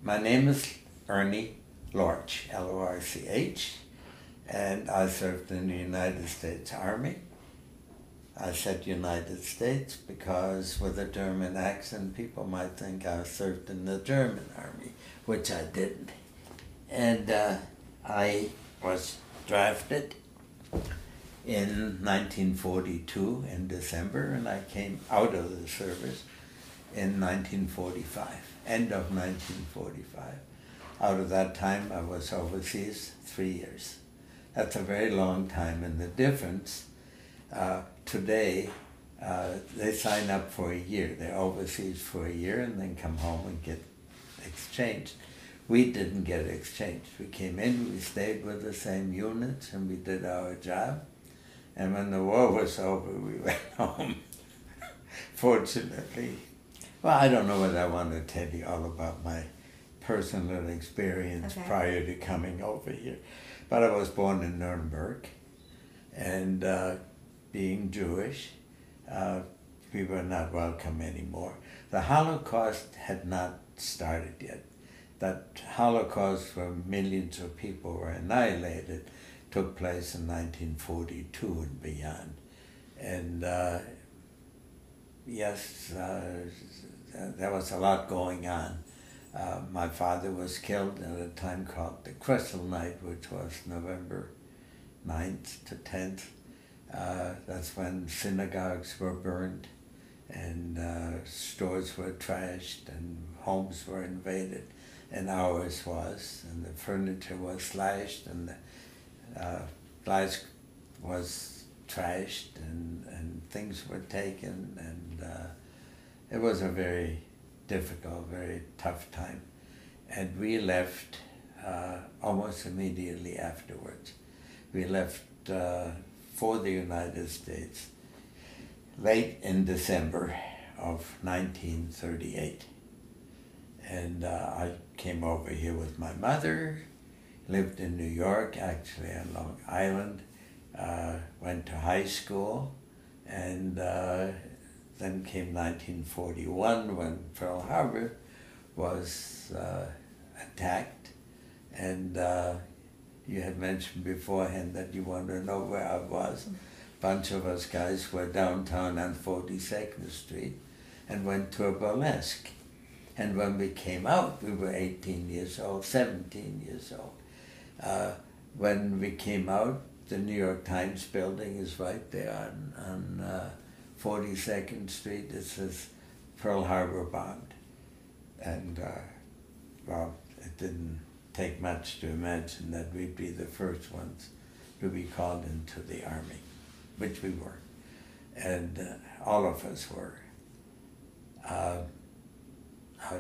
My name is Ernie Lorch, L-O-R-C-H, and I served in the United States Army. I said United States because with a German accent, people might think I served in the German Army, which I didn't. And I was drafted in 1942 in December, and I came out of the service in 1945, end of 1945. Out of that time, I was overseas 3 years. That's a very long time, and the difference, today, they sign up for a year. They're overseas for a year and then come home and get exchanged. We didn't get exchanged. We came in, we stayed with the same units, and we did our job. And when the war was over, we went home, fortunately. Well, I don't know whether I want to tell you all about my personal experience prior to coming over here. But I was born in Nuremberg, and being Jewish, we were not welcome anymore. The Holocaust had not started yet. That Holocaust where millions of people were annihilated took place in 1942 and beyond. And yes, there was a lot going on. My father was killed at a time called the Crystal Night, which was November 9th to 10th. That's when synagogues were burned, and stores were trashed, and homes were invaded, and ours was, and the furniture was slashed, and the glass was trashed, and things were taken, and it was a very difficult, very tough time. And we left almost immediately afterwards. We left for the United States late in December of 1938. And I came over here with my mother, lived in New York, actually on Long Island, went to high school, and then came 1941 when Pearl Harbor was attacked. And you had mentioned beforehand that you wanted to know where I was. A bunch of us guys were downtown on 42nd Street and went to a burlesque. And when we came out, we were 18 years old, 17 years old. When we came out, the New York Times building is right there on 42nd Street. It says Pearl Harbor bombed. And, well, it didn't take much to imagine that we'd be the first ones to be called into the Army, which we were. And all of us were. How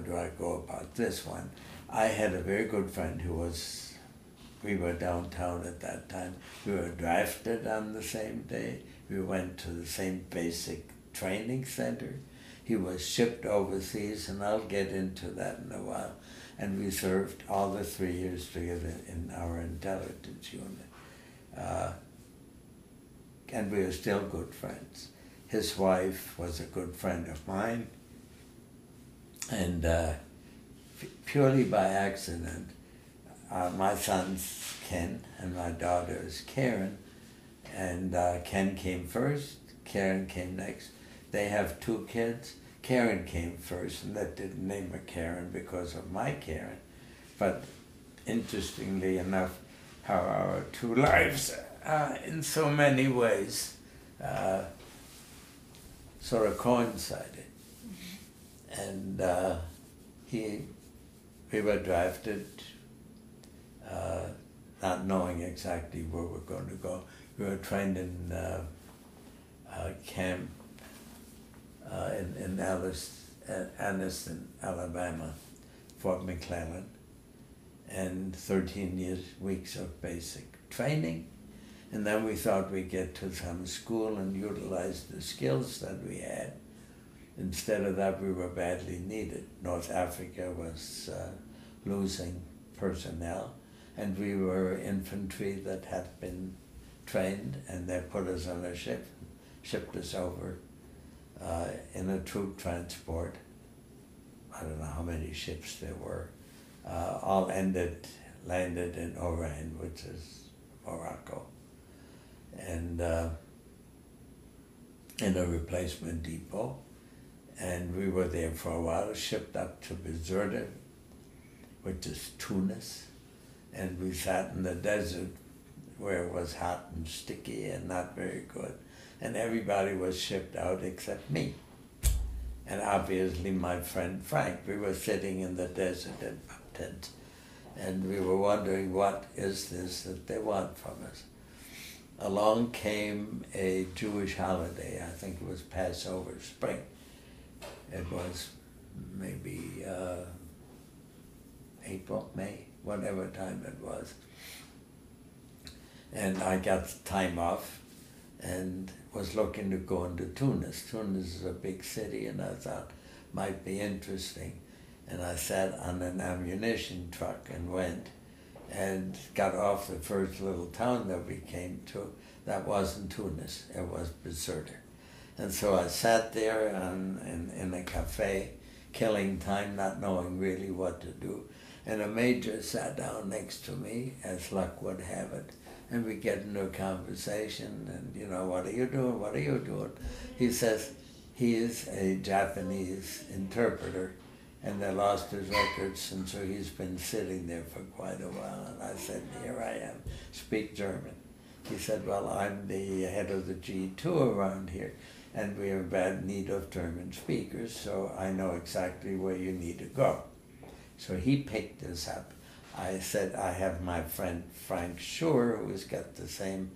do I go about this one? I had a very good friend who was, we were downtown at that time. We were drafted on the same day. We went to the same basic training center. He was shipped overseas, and I'll get into that in a while. And we served all the 3 years together in our intelligence unit. And we are still good friends. His wife was a good friend of mine. And purely by accident, my son's Ken and my daughter is Karen. And Ken came first, Karen came next. They have 2 kids. Karen came first, and that didn't name her Karen because of my Karen. But interestingly enough, how our 2 lives, in so many ways, sort of coincided. And we were drafted, not knowing exactly where we're going to go. We were trained in camp in Anniston, Alabama, Fort McClellan, and 13 weeks of basic training. And then we thought we'd get to some school and utilize the skills that we had. Instead of that, we were badly needed. North Africa was losing personnel, and we were infantry that had been trained, and they put us on a ship, shipped us over in a troop transport. I don't know how many ships there were, all landed in Oran, which is Morocco, and in a replacement depot. And we were there for a while, shipped up to Bizerta, which is Tunis, and we sat in the desert where it was hot and sticky and not very good. And everybody was shipped out except me. And obviously my friend Frank. We were sitting in the desert in tent, and we were wondering, what is this that they want from us? Along came a Jewish holiday. I think it was Passover, spring. It was maybe April, May, whatever time it was. And I got time off and was looking to go into Tunis. Tunis is a big city, and I thought might be interesting. And I sat on an ammunition truck and went and got off the first little town that we came to. That wasn't Tunis, it was Bizerta. And so I sat there in a cafe, killing time, not knowing really what to do. And a major sat down next to me, as luck would have it. And we get into a conversation, and, what are you doing? What are you doing? He says he is a Japanese interpreter, and they lost his records, and so he's been sitting there for quite a while. And I said, here I am, speak German. He said, well, I'm the head of the G2 around here, and we are in bad need of German speakers, so I know exactly where you need to go. So he picked this up. I said, I have my friend Frank Schur, who's got the same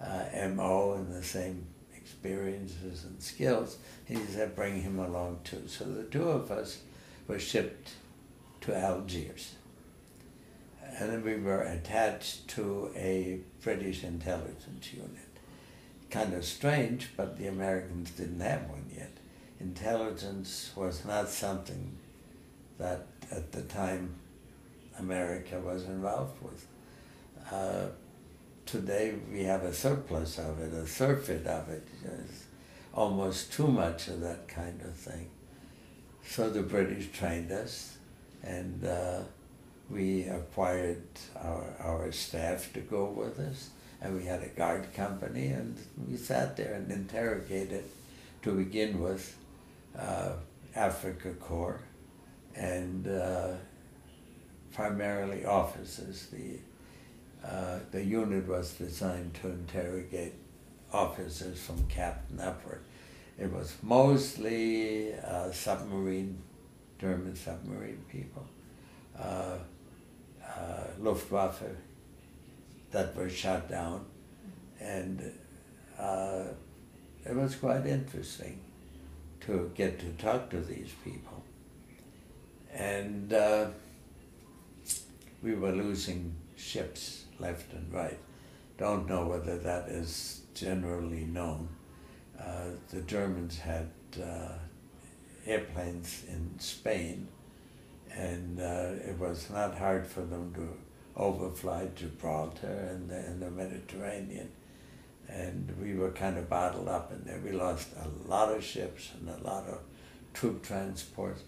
MO and the same experiences and skills. He said, bring him along too. So the two of us were shipped to Algiers. And then we were attached to a British intelligence unit. Kind of strange, but the Americans didn't have one yet. Intelligence was not something that at the time America was involved with. Today we have a surplus of it, a surfeit of it. There's almost too much of that kind of thing. So the British trained us, and we acquired our staff to go with us, and we had a guard company, and we sat there and interrogated, to begin with, Africa Corps, and primarily officers. The unit was designed to interrogate officers from captain upward. It was mostly German submarine people, Luftwaffe, that were shot down, and it was quite interesting to get to talk to these people. And we were losing ships left and right. Don't know whether that is generally known. The Germans had airplanes in Spain, and it was not hard for them to overfly Gibraltar and the Mediterranean. And we were kind of bottled up in there. We lost a lot of ships and a lot of troop transports.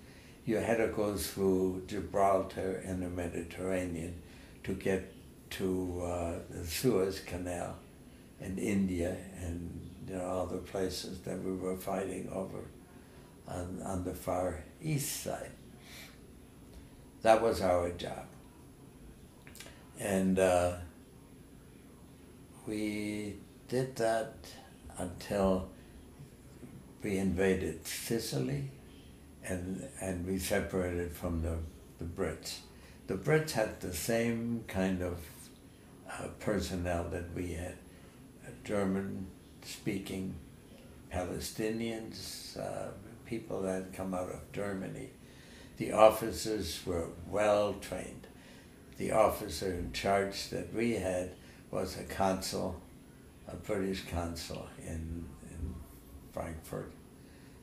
You had to go through Gibraltar and the Mediterranean to get to the Suez Canal in India, and all the places that we were fighting over on the far east side. That was our job. And we did that until we invaded Sicily, and we separated from the Brits. The Brits had the same kind of personnel that we had, German-speaking Palestinians, people that had come out of Germany. The officers were well trained. The officer in charge that we had was a consul, a British consul in Frankfurt,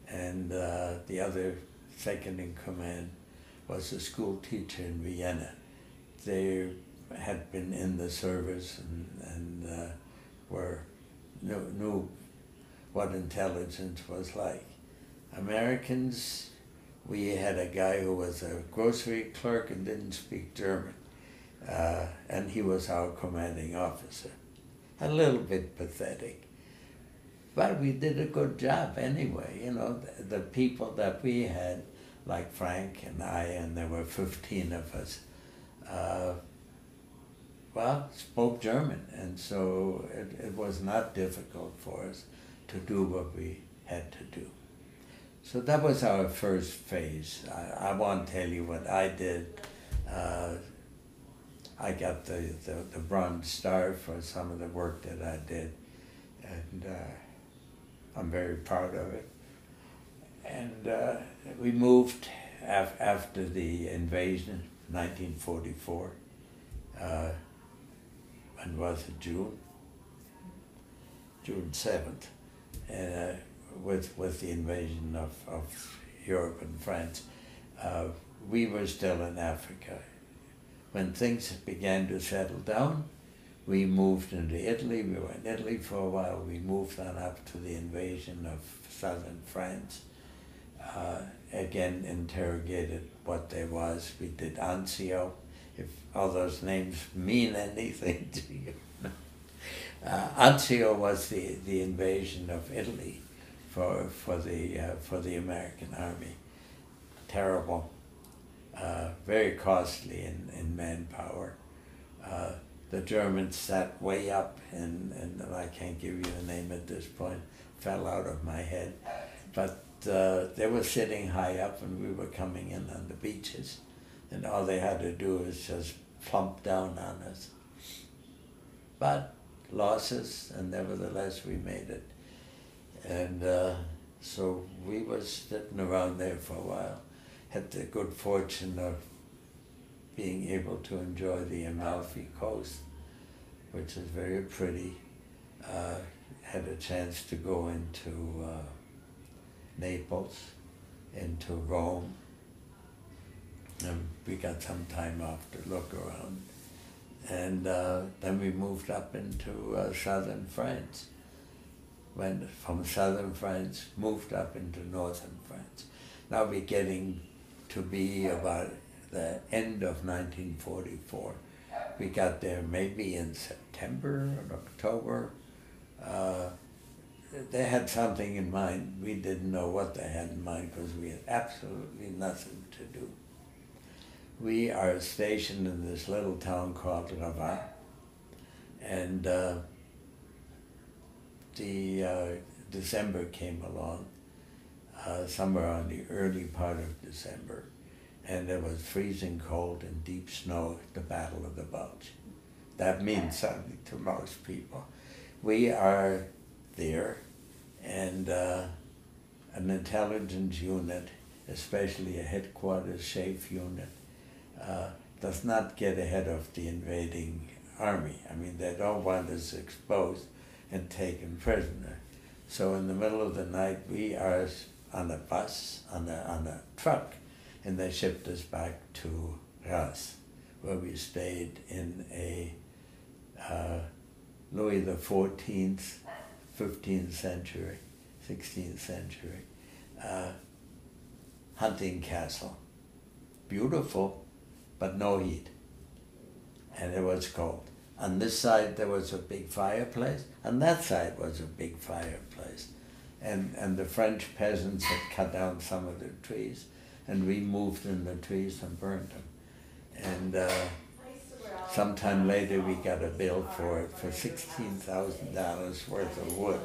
and the other second in command was a school teacher in Vienna. They had been in the service and knew what intelligence was like. Americans we had a guy who was a grocery clerk and didn't speak German. And he was our commanding officer. A little bit pathetic. But we did a good job anyway. You know, the people that we had, like Frank and I, and there were 15 of us, well, spoke German. And so it was not difficult for us to do what we had to do. So that was our first phase. I won't tell you what I did. I got the Bronze Star for some of the work that I did, and I'm very proud of it. And we moved after the invasion, 1944. When was it, June? June 7th. With the invasion of Europe and France, we were still in Africa. When things began to settle down, we moved into Italy. We were in Italy for a while. We moved on up to the invasion of southern France. Again, interrogated what there was. We did Anzio, if all those names mean anything to you. Anzio was the invasion of Italy for the American army. Terrible, very costly in manpower. The Germans sat way up, and I can't give you a name at this point, fell out of my head. But they were sitting high up, and we were coming in on the beaches, and all they had to do was just plump down on us. But losses, and nevertheless we made it. And so we were sitting around there for a while. Had the good fortune of being able to enjoy the Amalfi Coast, which is very pretty. Had a chance to go into Naples, into Rome, and we got some time off to look around. And then we moved up into southern France. Went from southern France, moved up into northern France. Now we're getting to be about the end of 1944. We got there maybe in September or October. They had something in mind. We didn't know what they had in mind because we had absolutely nothing to do. We are stationed in this little town called Ravat, and December came along, somewhere on the early part of December, and it was freezing cold and deep snow at the Battle of the Bulge. That means something to most people. We are there, and an intelligence unit, especially a headquarters SHAEF unit, does not get ahead of the invading army. I mean, they don't want us exposed and taken prisoner. So in the middle of the night, we are on a bus, on a truck, and they shipped us back to Reims, where we stayed in a Louis XIV, 15th century, 16th century hunting castle. Beautiful, but no heat. And it was cold. On this side there was a big fireplace, on that side was a big fireplace. And the French peasants had cut down some of the trees, and we moved in the trees and burned them. And sometime later we got a bill for it for $16,000 worth of wood.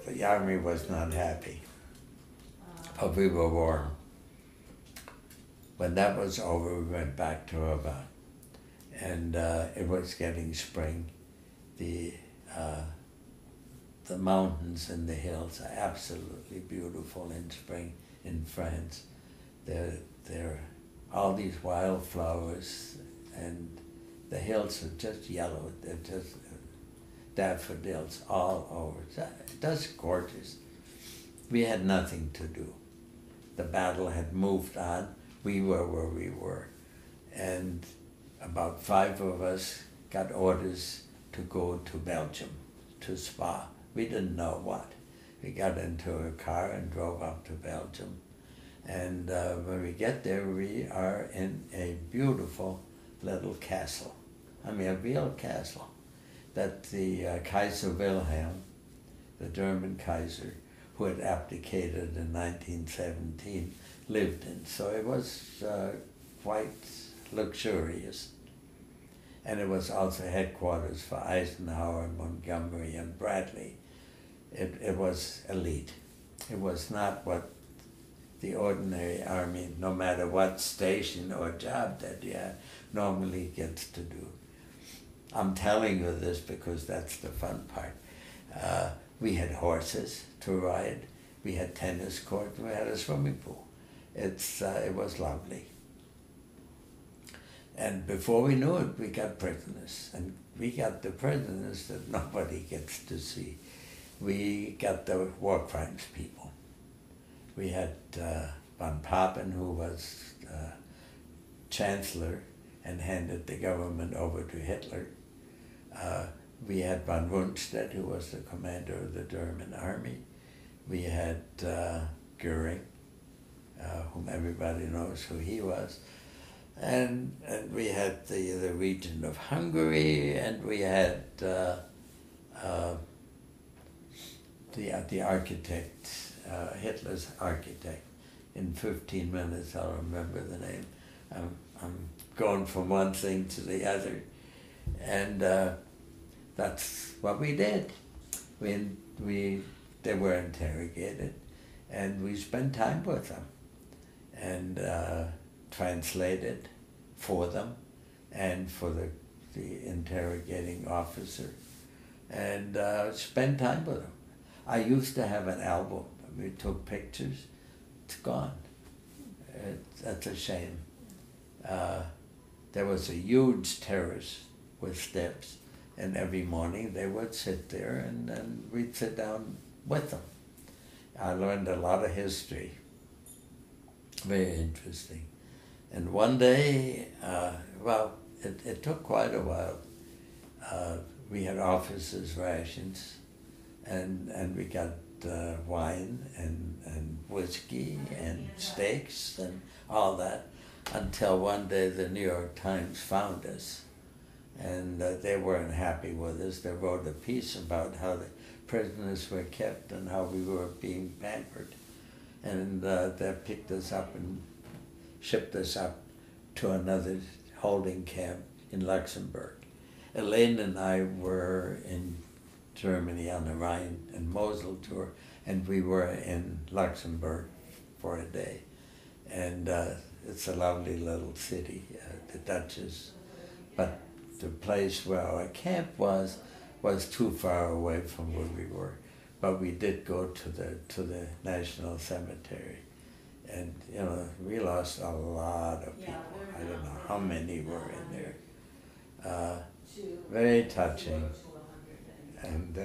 The army was not happy, but we were warm. When that was over, we went back to Rabat, and it was getting spring. The mountains and the hills are absolutely beautiful in spring in France. There are all these wildflowers, and the hills are just yellow. They're just daffodils all over. That's gorgeous. We had nothing to do. The battle had moved on. We were where we were. And about 5 of us got orders to go to Belgium, to Spa. We didn't know what. We got into a car and drove up to Belgium. And when we get there, we are in a beautiful little castle. I mean, a real castle that the Kaiser Wilhelm, the German Kaiser, who had abdicated in 1917, lived in. So it was quite luxurious. And it was also headquarters for Eisenhower, Montgomery, and Bradley. It was elite. It was not what the ordinary army, no matter what station or job that you have, normally gets to do. I'm telling you this because that's the fun part. We had horses to ride, we had tennis courts, we had a swimming pool. It was lovely. And before we knew it, we got prisoners. And we got the prisoners that nobody gets to see. We got the war crimes people. We had von Papen, who was chancellor and handed the government over to Hitler. We had von Rundstedt, who was the commander of the German army. We had Goering, whom everybody knows who he was. And we had the region of Hungary, and we had the architect, Hitler's architect. In 15 minutes, I'll remember the name. I'm going from one thing to the other, and that's what we did. They were interrogated, and we spent time with them, and translated for them, and for the interrogating officer, and spent time with them. I used to have an album. We took pictures. It's gone. That's a shame. There was a huge terrace with steps, and every morning they would sit there, and we'd sit down with them. I learned a lot of history. Very interesting. And one day, it took quite a while. We had officers' rations, and we got wine and whiskey and steaks and all that, until one day the New York Times found us, and they weren't happy with us. They wrote a piece about how the prisoners were kept and how we were being pampered, and they picked us up and shipped us up to another holding camp in Luxembourg. Elaine and I were in Germany on the Rhine and Mosel tour, and we were in Luxembourg for a day. And it's a lovely little city, the Duchess. But the place where our camp was too far away from where we were. But we did go to the National Cemetery. And, we lost a lot of people. I don't know how many were in there. Very touching. And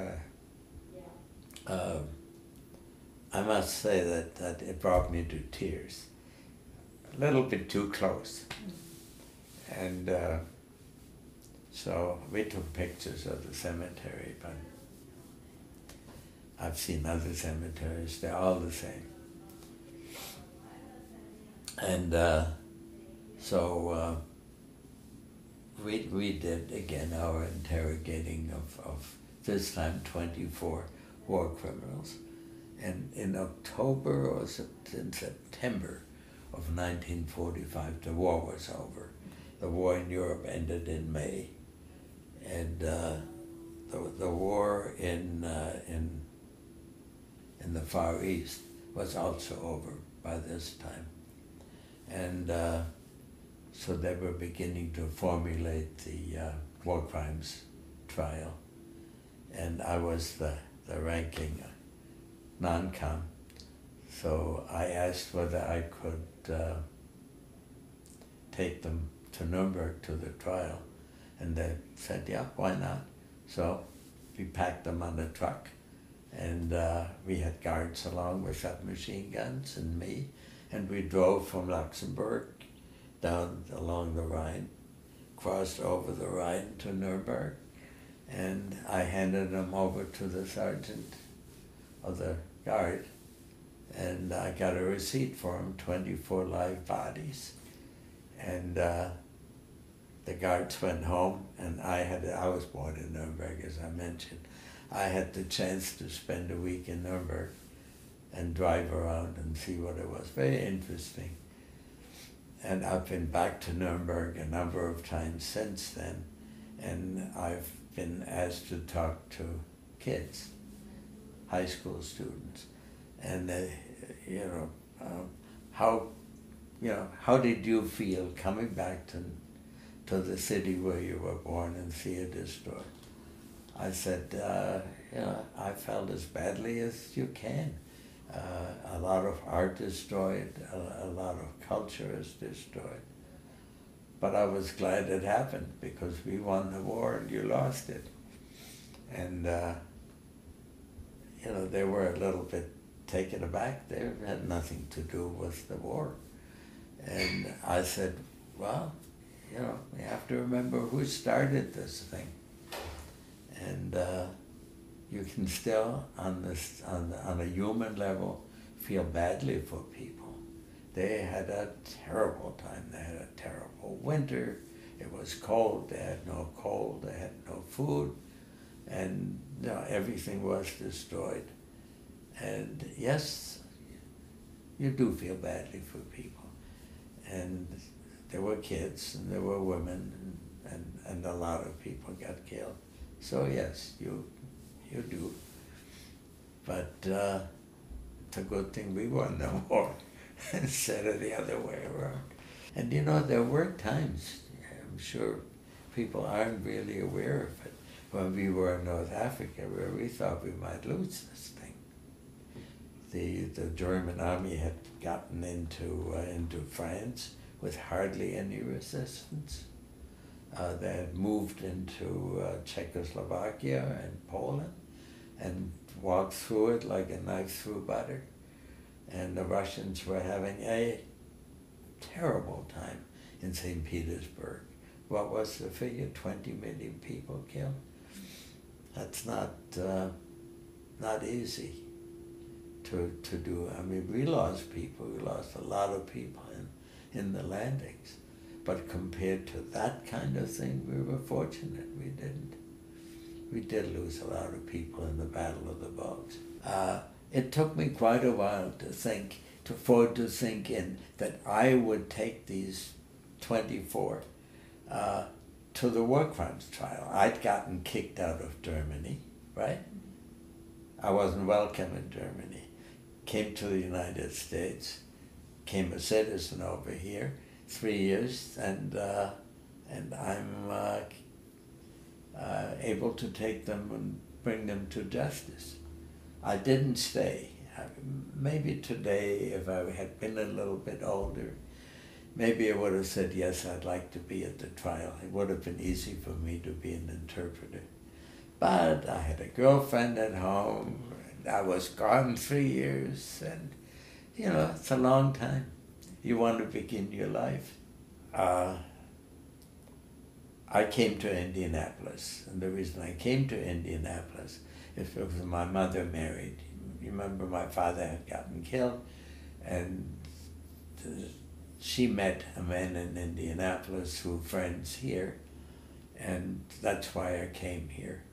I must say that it brought me to tears. A little bit too close. And so we took pictures of the cemetery, but I've seen other cemeteries, they're all the same. And so we did again our interrogating of this time 24 war criminals. And in October or in September of 1945, the war was over. The war in Europe ended in May, and the war in the Far East was also over by this time. And so they were beginning to formulate the war crimes trial. And I was the ranking non-com. So I asked whether I could take them to Nuremberg to the trial. And they said, yeah, why not? So we packed them on the truck, and we had guards along with submachine guns and me. And we drove from Luxembourg down along the Rhine, crossed over the Rhine to Nuremberg, and I handed them over to the sergeant of the guard, and I got a receipt for them, 24 live bodies. And the guards went home, and I was born in Nuremberg, as I mentioned. I had the chance to spend a week in Nuremberg and drive around and see what it was. Very interesting. And I've been back to Nuremberg a number of times since then, and I've been asked to talk to kids, high school students, and how did you feel coming back to the city where you were born and see it destroyed? I said, I felt as badly as you can. A lot of art destroyed, a lot of culture is destroyed. But I was glad it happened because we won the war and you lost it. And, they were a little bit taken aback. They had nothing to do with the war. And I said, well, we have to remember who started this thing. And you can still, on a human level, feel badly for people. They had a terrible time. They had a terrible winter. It was cold. They had no coal. They had no food. And everything was destroyed. And yes, you do feel badly for people. And there were kids and there were women and a lot of people got killed. So yes, you do. But it's a good thing we won the war instead of the other way around. And there were times, I'm sure people aren't really aware of it, when we were in North Africa where we thought we might lose this thing. The German army had gotten into France with hardly any resistance. They had moved into Czechoslovakia and Poland and walked through it like a knife through butter. And the Russians were having a terrible time in St. Petersburg. What was the figure? 20 million people killed? That's not easy to do. I mean, we lost people. We lost a lot of people in the landings. But compared to that kind of thing, we were fortunate. We didn't. We did lose a lot of people in the Battle of the Bulge. It took me quite a while to think in that I would take these 24 to the war crimes trial. I'd gotten kicked out of Germany, right? I wasn't welcome in Germany. Came to the United States, became a citizen over here, 3 years, and I'm able to take them and bring them to justice. I didn't stay. Maybe today, if I had been a little bit older, maybe I would have said, yes, I'd like to be at the trial. It would have been easy for me to be an interpreter. But I had a girlfriend at home, and I was gone 3 years, and, it's a long time. You want to begin your life. I came to Indianapolis, and the reason I came to Indianapolis is because my mother married. You remember my father had gotten killed, and she met a man in Indianapolis through friends here, and that's why I came here.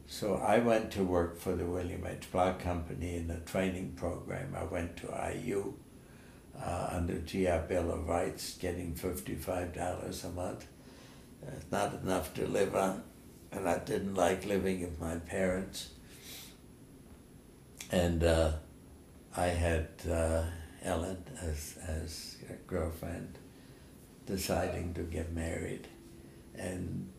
So I went to work for the William H. Block Company in a training program. I went to IU under GI Bill of Rights, getting $55 a month. Not enough to live on, and I didn't like living with my parents. And I had Ellen as a girlfriend, deciding to get married. And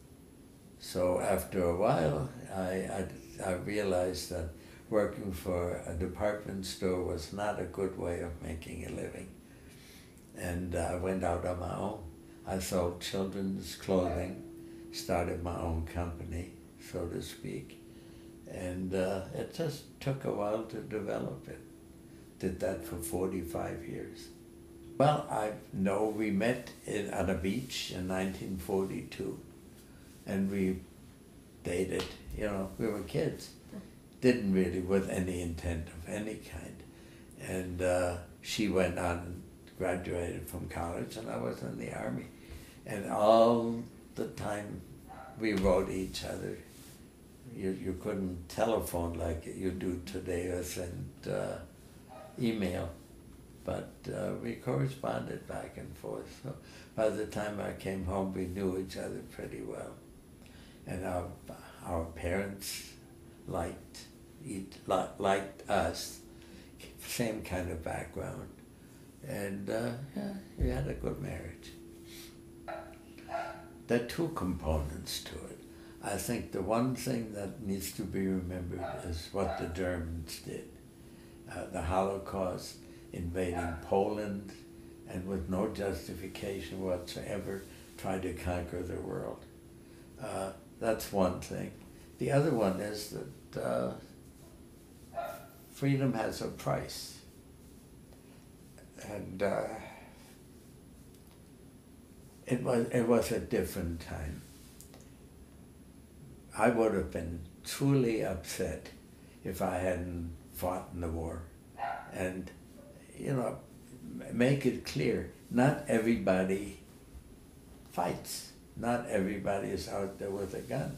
so after a while, I realized that working for a department store was not a good way of making a living. And I went out on my own. I sold children's clothing, started my own company, so to speak. And it just took a while to develop it. Did that for 45 years. Well, we met on a beach in 1942, and we dated. We were kids. Didn't really with any intent of any kind. And she went on and graduated from college, and I was in the Army. And all the time we wrote each other. You couldn't telephone like you do today or send email, but we corresponded back and forth. So by the time I came home, we knew each other pretty well. And our parents liked us, same kind of background. And yeah, we had a good marriage. There are two components to it. I think the one thing that needs to be remembered is what the Germans did. The Holocaust, invading Poland, and with no justification whatsoever, tried to conquer the world. That's one thing. The other one is that freedom has a price. And it was a different time. I would have been truly upset if I hadn't fought in the war. And, you know, make it clear, not everybody fights. Not everybody is out there with a gun.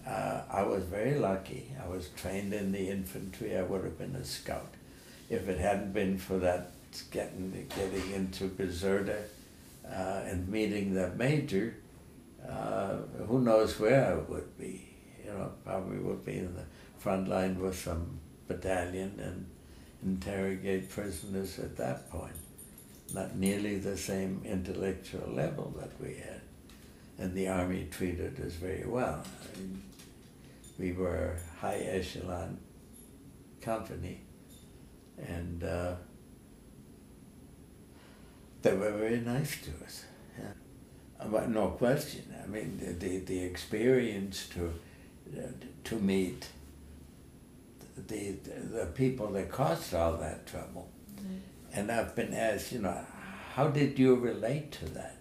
I was very lucky. I was trained in the infantry. I would have been a scout. If it hadn't been for that getting into Caserta and meeting the major, who knows where I would be. You know, probably would be in the front line with some battalion and interrogate prisoners at that point. Not nearly the same intellectual level that we had. And the Army treated us very well. I mean, we were a high echelon company, and they were very nice to us. Yeah. But no question. I mean, the experience to meet the people that caused all that trouble. Mm-hmm. And I've been asked, you know, how did you relate to that?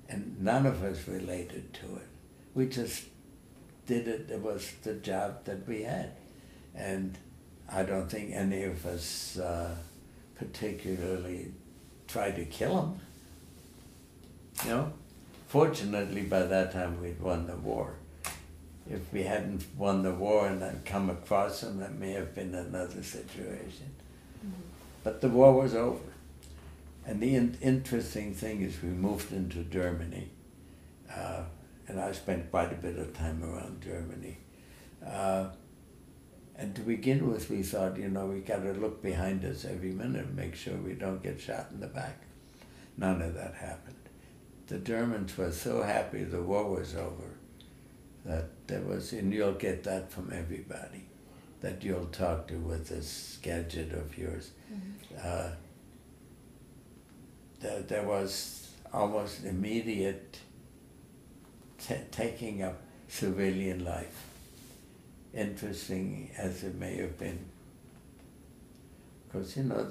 And none of us related to it. We just did it. It was the job that we had. And I don't think any of us particularly tried to kill him. You know? Fortunately, by that time, we'd won the war. If we hadn't won the war and then come across him, that may have been another situation. Mm-hmm. But the war was over. And the interesting thing is we moved into Germany, and I spent quite a bit of time around Germany. And to begin with, we thought, you know, we got to look behind us every minute and make sure we don't get shot in the back. None of that happened. The Germans were so happy the war was over that there was, and you'll get that from everybody that you'll talk to with this gadget of yours. Mm-hmm. There was almost immediate taking up civilian life, interesting as it may have been, because, you know,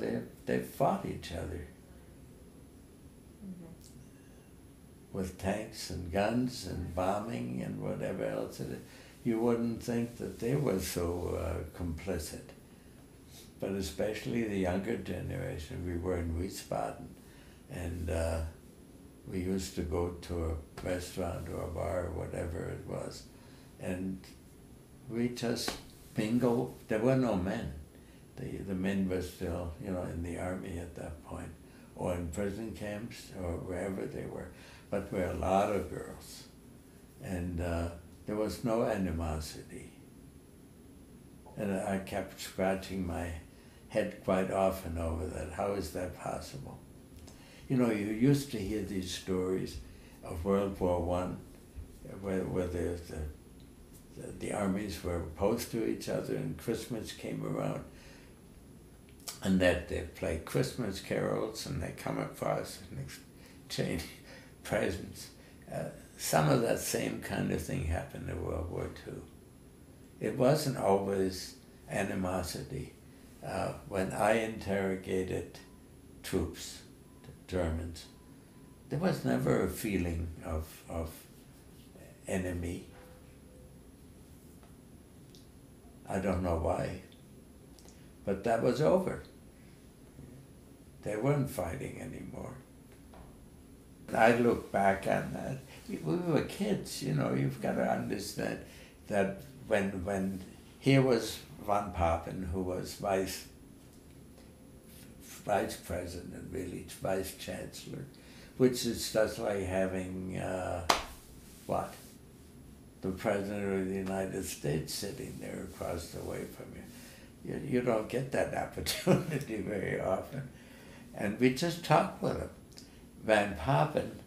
they fought each other. Mm-hmm. With tanks and guns and bombing and whatever else. You wouldn't think that they were so complicit. But especially the younger generation. We were in Wiesbaden, and we used to go to a restaurant or a bar or whatever it was, and we just mingled. There were no men. The men were still, you know, in the army at that point, or in prison camps, or wherever they were. But there were a lot of girls, and there was no animosity. And I kept scratching my head quite often over that. How is that possible? You know, you used to hear these stories of World War I, where the armies were opposed to each other, and Christmas came around, and that they play Christmas carols, and they come across and exchange presents. Some of that same kind of thing happened in World War II. It wasn't always animosity. When I interrogated troops, the Germans, there was never a feeling of enemy. I don't know why, but that was over. They weren't fighting anymore. I look back on that. We were kids, you know. You've got to understand that when here was Von Papen, who was vice president, really, vice chancellor, which is just like having what? The president of the United States sitting there across the way from you. You don't get that opportunity very often. And we just talked with him. Van Papen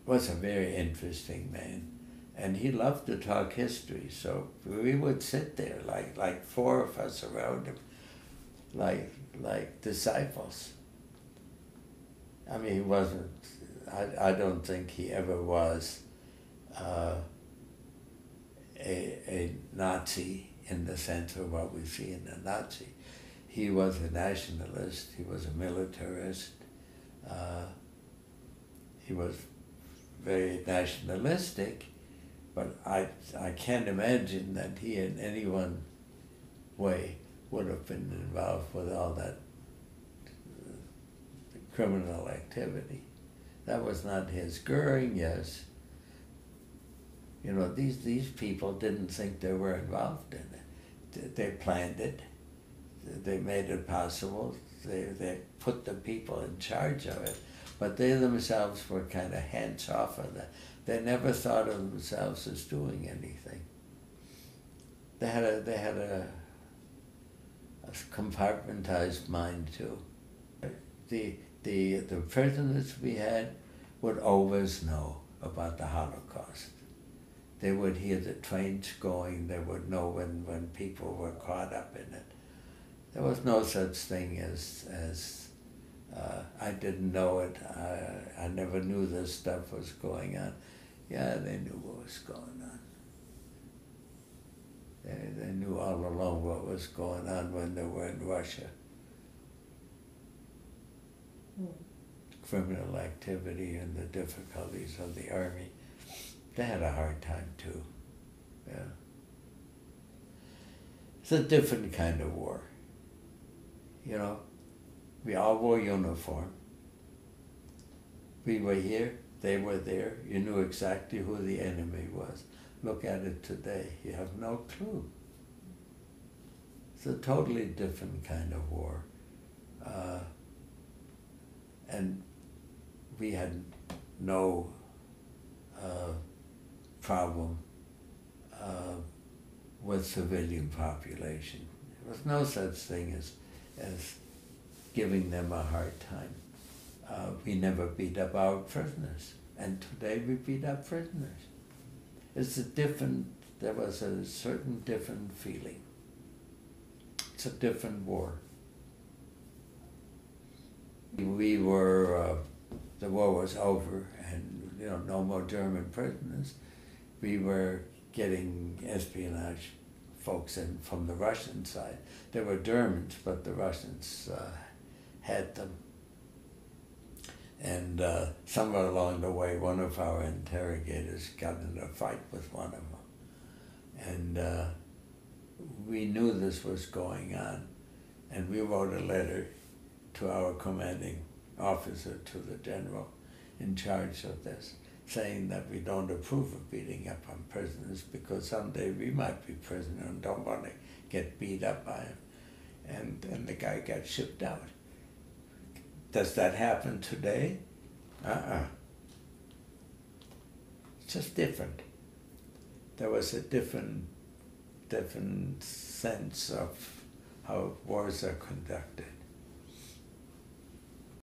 was a very interesting man, and he loved to talk history. So we would sit there like four of us around him, like disciples. I mean, he wasn't. I don't think he ever was a Nazi in the sense of what we see in a Nazi. He was a nationalist. He was a militarist. He was very nationalistic, but I can't imagine that he in any one way would have been involved with all that criminal activity. That was not his. Goering, yes. You know, these people didn't think they were involved in it. They planned it. They made it possible. They put the people in charge of it, but they themselves were kind of hands off of that. They never thought of themselves as doing anything. They had a compartmentalized mind too. The prisoners we had would always know about the Holocaust. They would hear the trains going. They would know when people were caught up in it. There was no such thing as I didn't know it. I never knew this stuff was going on. Yeah, they knew what was going on. They knew all along what was going on when they were in Russia. Criminal activity and the difficulties of the army. They had a hard time too. Yeah. It's a different kind of war. You know, we all wore uniform. We were here, they were there. You knew exactly who the enemy was. Look at it today. You have no clue. It's a totally different kind of war. And we had no problem with civilian population. There was no such thing as giving them a hard time. We never beat up our prisoners, and today we beat up prisoners. It's a different, there was a certain different feeling. It's a different war. We were, the war was over, and you know, no more German prisoners. We were getting espionage folks in from the Russian side. There were Germans, but the Russians had them. And somewhere along the way, one of our interrogators got in a fight with one of them. And we knew this was going on, and we wrote a letter to our commanding officer, to the general in charge of this, saying that we don't approve of beating up on prisoners because someday we might be prisoner and don't want to get beat up by him. And the guy got shipped out. Does that happen today? It's just different. There was a different sense of how wars are conducted.